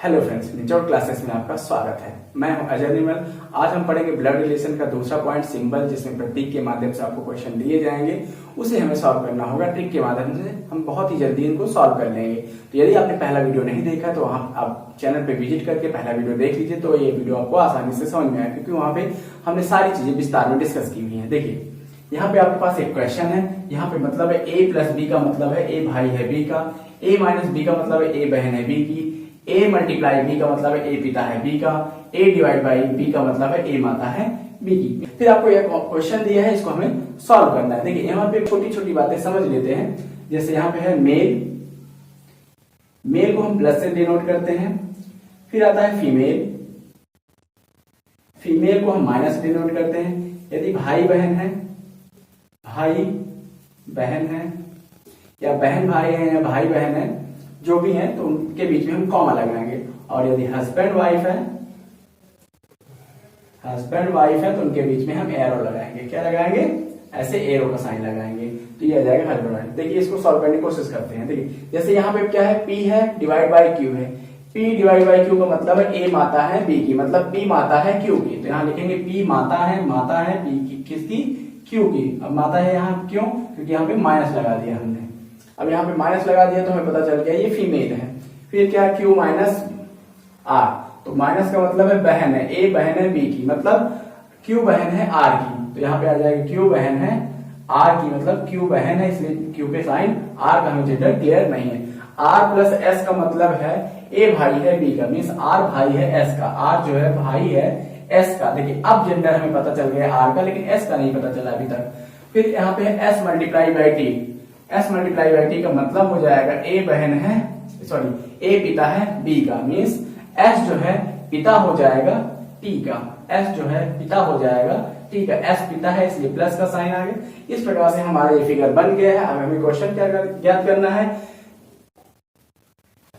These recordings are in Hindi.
हेलो फ्रेंड्स, निचोड़ क्लासेस में आपका स्वागत है। मैं हूं अजय निर्मल। आज हम पढ़ेंगे ब्लड रिलेशन का दूसरा पॉइंट, सिंबल, जिसमें प्रतीक के माध्यम से आपको क्वेश्चन दिए जाएंगे, उसे हमें सॉल्व करना होगा। ट्रिक के माध्यम से हम बहुत ही जल्दी इनको सॉल्व कर लेंगे। तो यदि आपने पहला वीडियो नहीं देखा तो आप चैनल पे विजिट करके पहला वीडियो देख लीजिए, तो ये वीडियो आपको आसानी से समझ में आए, क्योंकि वहां पे हमने सारी चीजें विस्तार में डिस्कस की हुई है। देखिए, यहाँ पे आपके पास एक क्वेश्चन है। यहाँ पे मतलब है a प्लस बी का मतलब है a भाई है b का, a माइनस बी का मतलब है a बहन है b की, a मल्टीप्लाई b का मतलब है a पिता है b का, a डिवाइड बाई b का मतलब है a माता है b की। फिर आपको एक क्वेश्चन दिया है, इसको हमें सॉल्व करना है। देखिए, यहाँ पे छोटी छोटी बातें समझ लेते हैं। जैसे यहाँ पे है मेल, मेल को हम प्लस से डिनोट करते हैं। फिर आता है फीमेल, फीमेल को हम माइनस से डिनोट करते हैं। यदि भाई बहन है, भाई बहन है, या बहन भाई है या भाई बहन है, जो भी है, तो उनके बीच में हम कॉमा लगाएंगे। और यदि हस्बैंड वाइफ है, हस्बैंड वाइफ है, तो उनके बीच में हम एरो लगाएंगे। क्या लगाएंगे? ऐसे एरो का साइन लगाएंगे, तो ये आ जाएगा हस्बैंड वाइफ। देखिए, इसको सॉल्व करने की कोशिश करते हैं। देखिए, जैसे यहाँ पे क्या है, P है डिवाइड बाई Q है। P डिवाइड बाई Q का मतलब है A माता है B की, मतलब P माता है Q की। तो यहाँ लिखेंगे P माता है P की, किसकी? Q की। अब माता है यहाँ क्यों? क्योंकि यहाँ पे माइनस लगा दिया हमने। अब यहाँ पे माइनस लगा दिया तो हमें पता चल गया ये फीमेल है। फिर क्या? Q माइनस R, तो माइनस का मतलब है बहन है, A बहन है B की, मतलब Q बहन है R की। तो यहाँ पे आ जाएगा Q बहन है R की, मतलब Q बहन है, इसलिए Q पे साइन, R का हमें जेंडर क्लियर नहीं है। R प्लस S का मतलब है A भाई है B का, मीन्स R भाई है S का, R जो है भाई है S का। देखिए, अब जेंडर हमें पता चल गया R का, लेकिन S का नहीं पता चला अभी तक। फिर यहाँ पे है S multiply by T, S multiply by T का मतलब हो जाएगा A बहन है, सॉरी A पिता है B का, मीन्स S जो है पिता हो जाएगा T का, S जो है पिता हो जाएगा T का, S पिता है इसलिए प्लस का साइन आ गया। इस प्रकार से हमारा ये फिगर बन गया है। अब हमें क्वेश्चन क्या ज्ञात करना है,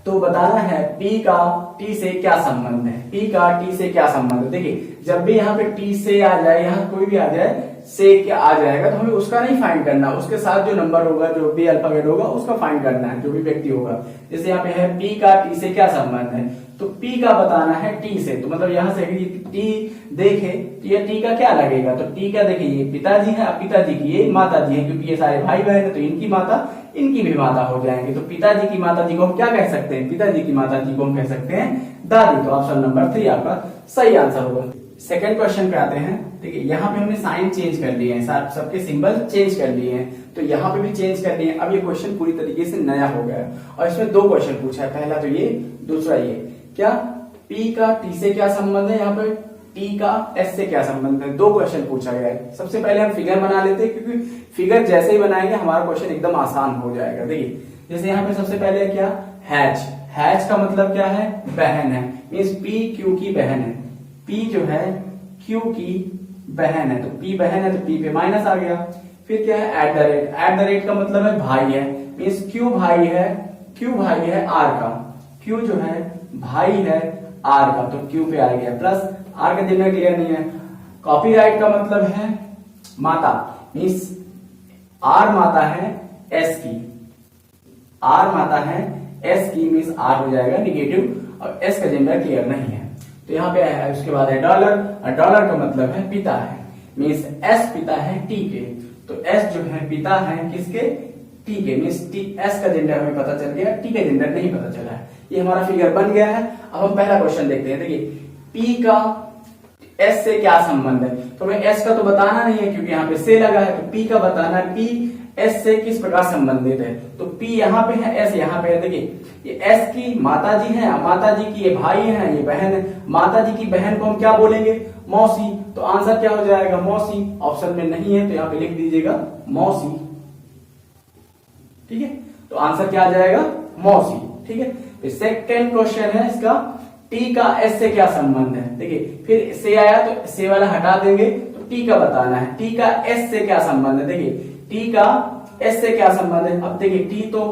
तो बताना है P का T से क्या संबंध है। P का T से क्या संबंध है? देखिए, जब भी यहाँ पे T से आ जाए, यहाँ कोई भी आ जाए, से क्या आ जाएगा, तो हमें उसका नहीं फाइंड करना, उसके साथ जो नंबर होगा, जो भी अल्फाबेट होगा, उसका फाइंड करना है, जो भी व्यक्ति होगा। जैसे यहाँ पे है P का T से क्या संबंध है, तो P का बताना है T से। तो मतलब यहाँ से T देखे तो ये T का क्या लगेगा, तो T का देखिए, ये पिताजी है, पिताजी की ये माता जी है, क्योंकि ये सारे भाई बहन है, तो इनकी माता इनकी भी माता हो जाएंगे। तो पिताजी की माता जी को हम क्या कह सकते हैं? पिताजी की माता जी को हम कह सकते हैं दादी। तो ऑप्शन नंबर 3 आपका सही आंसर होगा। सेकंड क्वेश्चन पे आते हैं। देखिए, यहाँ पे हमने साइन चेंज कर लिए हैं, सबके सिंबल चेंज कर लिए हैं, तो यहाँ पे भी चेंज कर लिए हैं। अब ये क्वेश्चन पूरी तरीके से नया हो गया है और इसमें दो क्वेश्चन पूछा है, पहला तो ये, दूसरा ये। क्या P का T से क्या संबंध है, यहाँ पे T का S से क्या संबंध है, दो क्वेश्चन पूछा गया है। सबसे पहले हम फिगर बना लेते हैं, क्योंकि फिगर जैसे ही बनाएंगे हमारा क्वेश्चन एकदम आसान हो जाएगा। देखिए, जैसे यहाँ पे सबसे पहले क्या, हैच, हैच का मतलब क्या है, बहन है, मीन्स P Q की बहन है, P जो है Q की बहन है, तो P बहन है, तो P पे माइनस आ गया। फिर क्या है, eight the rate, eight the rate का मतलब है भाई है, मीन्स Q भाई है R का, Q जो है भाई है R का, तो Q पे आ गया प्लस, R का जेंडर क्लियर नहीं है। कॉपीराइट का मतलब है माता, मीन्स R माता है S की, R माता है S की, मीन्स R हो जाएगा निगेटिव, और S का जेंडर क्लियर नहीं है। तो यहाँ पे है, उसके बाद है डॉलर, और डॉलर का मतलब है पिता है, मीन्स S पिता है T के, तो S जो है पिता है किसके, T के, मीन्स S का जेंडर हमें पता चल गया, T का जेंडर नहीं पता चला है। ये हमारा फिगर बन गया है। अब हम पहला क्वेश्चन देखते हैं। देखिए, P का S से क्या संबंध है, तो हमें S का तो बताना नहीं है, क्योंकि यहाँ पे से लगा है, तो P का बताना है, P S से किस प्रकार संबंधित है। तो P यहाँ पे है, S यहाँ पे है। देखिए, ये S की माता जी है, माता जी की ये भाई है, ये बहन है, माता जी की बहन को हम क्या बोलेंगे, मौसी। तो आंसर क्या हो जाएगा, मौसी। ऑप्शन में नहीं है तो यहाँ पे लिख दीजिएगा मौसी, ठीक है। तो आंसर क्या आ जाएगा, मौसी, ठीक है। फिर सेकंड क्वेश्चन है इसका, T का S से क्या संबंध है। देखिए, फिर से आया तो से वाला हटा देंगे, तो T का बताना है, T का S से क्या संबंध है। देखिए, T का S से क्या संबंध है। अब देखिए, T तो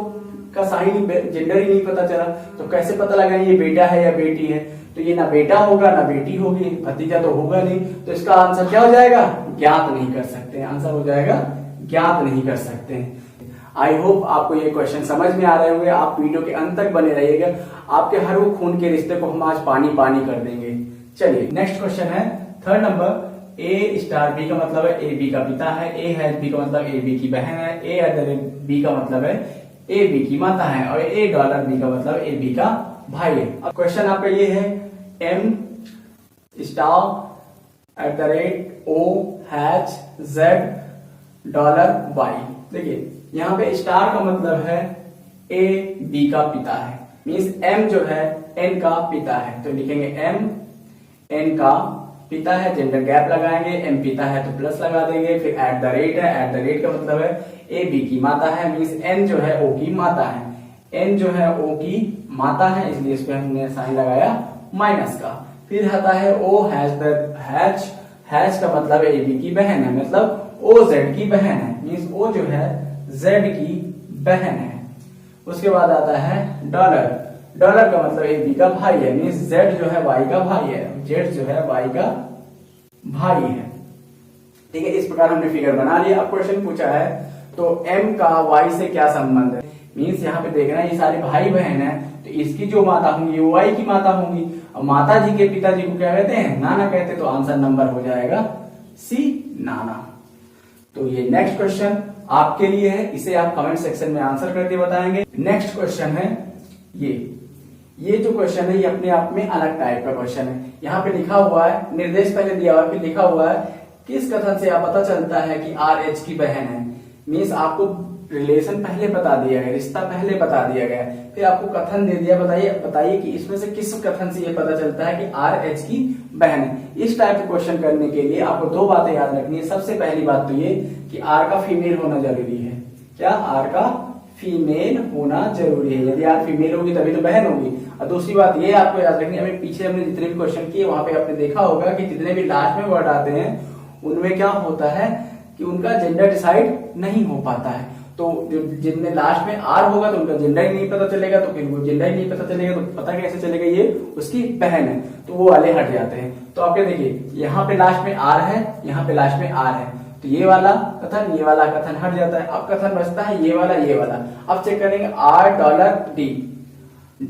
का साइन जेंडर ही नहीं पता चला, तो कैसे पता लगा ये बेटा है या बेटी है, तो ये ना बेटा होगा ना बेटी होगी, भतीजा तो होगा नहीं, तो इसका आंसर क्या हो जाएगा, ज्ञात नहीं कर सकते। आंसर हो जाएगा ज्ञात नहीं कर सकते हैं। आई होप आपको ये क्वेश्चन समझ में आ रहे होंगे। आप वीडियो के अंत तक बने रहिएगा, आपके हर वो खून के रिश्ते को हम आज पानी पानी कर देंगे। चलिए नेक्स्ट क्वेश्चन है 3rd नंबर। ए स्टार बी का मतलब है ए बी का पिता है, ए हैज बी का मतलब ए बी की बहन है, ए एट द रेट बी का मतलब है ए बी की माता है, और ए डॉलर बी का मतलब ए बी का भाई है। अब क्वेश्चन आपका ये है M star at the rate O has Z dollar Y. देखिए यहाँ पे स्टार का मतलब है ए बी का पिता है, मीन्स एम जो है एन का पिता है, तो लिखेंगे एम एन का पिता है, जेंडर गैप लगाएंगे, एम पिता है तो प्लस लगा देंगे, फिर एट द रेट है, एट द रेट का मतलब है ए बी की माता है, मीन्स एन जो है ओ की माता है, एन जो है ओ की माता है, इसलिए इस पे हमने साइन लगाया माइनस का। फिर आता है ओ हैज द हैज का मतलब ए बी की बहन है, मतलब ओ जेड की बहन है, मीन्स ओ जो है जेड की बहन है। उसके बाद आता है डॉलर, डॉलर का मतलब ए बी का भाई है, मीन्स जेड जो है वाई का भाई है, जेड जो है वाई का भाई है। ठीक है, इस प्रकार हमने फिगर बना लिया। अब क्वेश्चन पूछा है तो एम का वाई से क्या संबंध है, मीन्स यहाँ पे देखना ये सारे भाई बहन है, तो इसकी जो माता होंगी वो वाई की माता होंगी, और माता जी के पिताजी को क्या कहते हैं, नाना कहते हैं, तो आंसर नंबर हो जाएगा सी नाना। तो ये नेक्स्ट क्वेश्चन आपके लिए है, इसे आप कमेंट सेक्शन में आंसर करके बताएंगे। नेक्स्ट क्वेश्चन है ये जो क्वेश्चन है ये अपने आप में अलग टाइप का क्वेश्चन है। यहाँ पे लिखा हुआ है, निर्देश पहले दिया हुआ है, फिर लिखा हुआ है किस कथन से आप पता चलता है कि आर एच की बहन है, मीन्स आपको रिलेशन पहले बता दिया गया, रिश्ता पहले बता दिया गया, फिर आपको कथन दे दिया, बताइए कि इसमें से किस कथन से ये पता चलता है कि आर एच की बहन है। इस टाइप के क्वेश्चन करने के लिए आपको 2 बातें याद रखनी है। सबसे पहली बात तो ये कि आर का फीमेल होना जरूरी है। क्या आर का फीमेल होना जरूरी है, यदि आर फीमेल होगी तभी तो बहन होगी। और दूसरी बात ये आपको याद रखनी है, पीछे हमने जितने भी क्वेश्चन किए वहां पे आपने देखा होगा कि जितने भी लास्ट में वर्ड आते हैं उनमें क्या होता है कि उनका जेंडर डिसाइड नहीं हो पाता है। तो जिनमें लास्ट में आर होगा तो उनका जेंडर ही नहीं पता चलेगा, तो फिर वो जेंडर ही नहीं पता चलेगा तो पता कैसे चलेगा ये उसकी बहन है, तो वो वाले हट जाते हैं। तो आप क्या देखिए यहाँ पे लास्ट में आर है, यहाँ पे लास्ट में आर है, तो ये वाला कथन ये वाला कथन हट जाता है। अब कथन बचता है ये वाला ये वाला। अब चेक करेंगे आर डॉलर डी,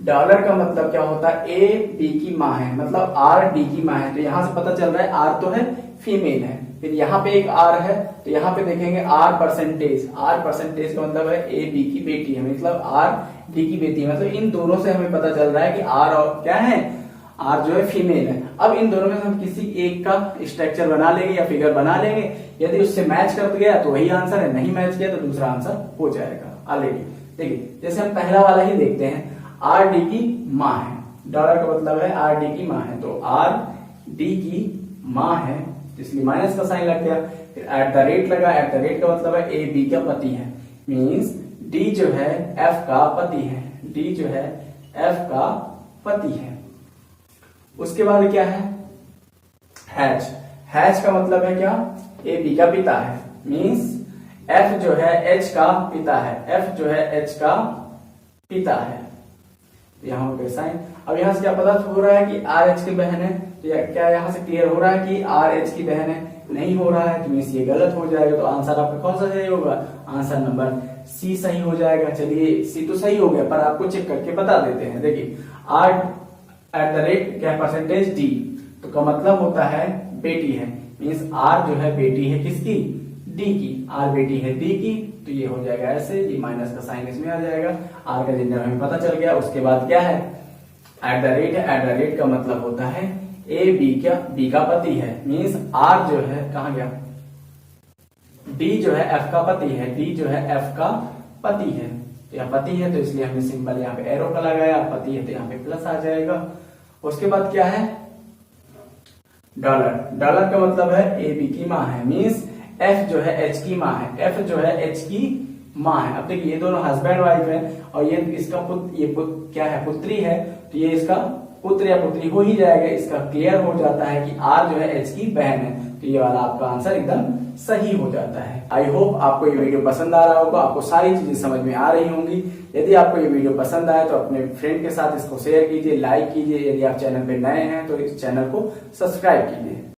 डॉलर का मतलब क्या होता है ए बी की माँ है, मतलब आर डी की माँ है, तो यहाँ से पता चल रहा है आर तो है फीमेल है। फिर यहाँ पे एक आर है, तो यहाँ पे देखेंगे आर परसेंटेज, आर परसेंटेज का मतलब है ए बी की बेटी है, मतलब आर डी की बेटी है, मतलब इन दोनों से हमें पता चल रहा है कि आर और क्या है, आर जो है फीमेल है। अब इन दोनों में से हम किसी एक का स्ट्रक्चर बना लेंगे या फिगर बना लेंगे, यदि उससे मैच कर गया तो वही आंसर है, नहीं मैच किया तो दूसरा आंसर हो जाएगा ऑलरेडी। देखिए जैसे हम पहला वाला ही देखते हैं, आर डी की माँ है, डॉलर का मतलब है आर डी की माँ है, तो आर डी की माँ है इसलिए माइनस का साइन लग गया। फिर एट द रेट लगा, एट द रेट का मतलब है ए बी का पति है, मीन्स डी जो है एफ का पति है, डी जो है एफ का पति है। उसके बाद क्या है हैच, हैच का मतलब है क्या, ए बी का पिता है, मीन्स एफ जो है एच का पिता है, एफ जो है एच का पिता है। यहाँ हो गया साइन। अब यहाँ से क्या पता हो रहा है कि आर एच की बहन है, तो क्या यहाँ से क्लियर हो रहा है कि आर एच की बहन है, नहीं हो रहा है, तो मीन्स ये गलत हो जाएगा। तो आंसर आपका कौन सा सही होगा, आंसर नंबर सी सही हो जाएगा। चलिए सी तो सही हो गया, पर आपको चेक करके बता देते हैं। देखिए आर एट द रेट क्या परसेंटेज डी, तो का मतलब होता है बेटी है, मीन्स आर जो है बेटी है किसकी, डी की, आर बेटी है डी की, तो ये हो जाएगा ऐसे, ये माइनस का साइन इसमें आ जाएगा, आर का जेंडर हमें पता चल गया। उसके बाद क्या है एट द रेट है, एट द रेट का मतलब होता है ए बी क्या बी का पति है, मीन्स आर जो है कहाँ गया, डी जो है एफ का पति है, डी जो है एफ का पति है, तो यहाँ पति है तो इसलिए हमने सिंबल यहाँ पे एरो का लगाया, पति है तो यहाँ पे प्लस आ जाएगा। उसके बाद क्या है डॉलर, डॉलर का मतलब है ए बी की माँ है, मीन्स एफ जो है एच की माँ है, एफ जो है एच की माँ है। अब देखिए ये दोनों हस्बैंड वाइफ है और ये इसका क्या है पुत्री है, तो ये इसका पुत्र या पुत्री हो ही जाएगा। इसका क्लियर हो जाता है कि आर जो है एच की बहन है, तो ये वाला आपका आंसर एकदम सही हो जाता है। आई होप आपको ये वीडियो पसंद आ रहा होगा, आपको सारी चीजें समझ में आ रही होंगी। यदि आपको ये वीडियो पसंद आए तो अपने फ्रेंड के साथ इसको शेयर कीजिए, लाइक कीजिए। यदि आप चैनल पे नए हैं तो इस चैनल को सब्सक्राइब कीजिए।